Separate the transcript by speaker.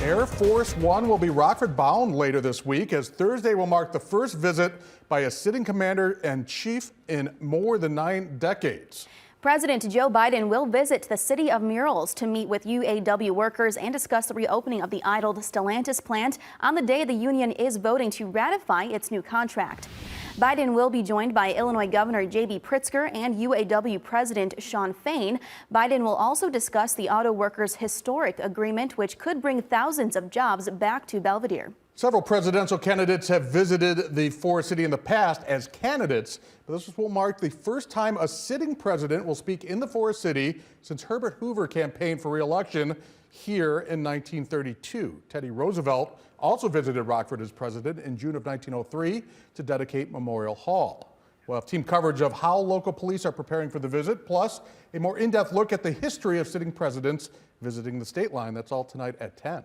Speaker 1: Air Force One will be Rockford bound later this week, as Thursday will mark the first visit by a sitting commander-in-chief in more than 9 decades.
Speaker 2: President Joe Biden will visit the city of Murrells to meet with UAW workers and discuss the reopening of the idled Stellantis plant on the day the union is voting to ratify its new contract. Biden will be joined by Illinois Governor J.B. Pritzker and UAW President Shawn Fain. Biden will also discuss the auto workers' historic agreement, which could bring thousands of jobs back to Belvidere.
Speaker 1: Several presidential candidates have visited the Forest City in the past as candidates, but this will mark the first time a sitting president will speak in the Forest City since Herbert Hoover campaigned for re-election here in 1932. Teddy Roosevelt also visited Rockford as president in June of 1903 to dedicate Memorial Hall. We'll have team coverage of how local police are preparing for the visit, plus a more in-depth look at the history of sitting presidents visiting the state line. That's all tonight at 10.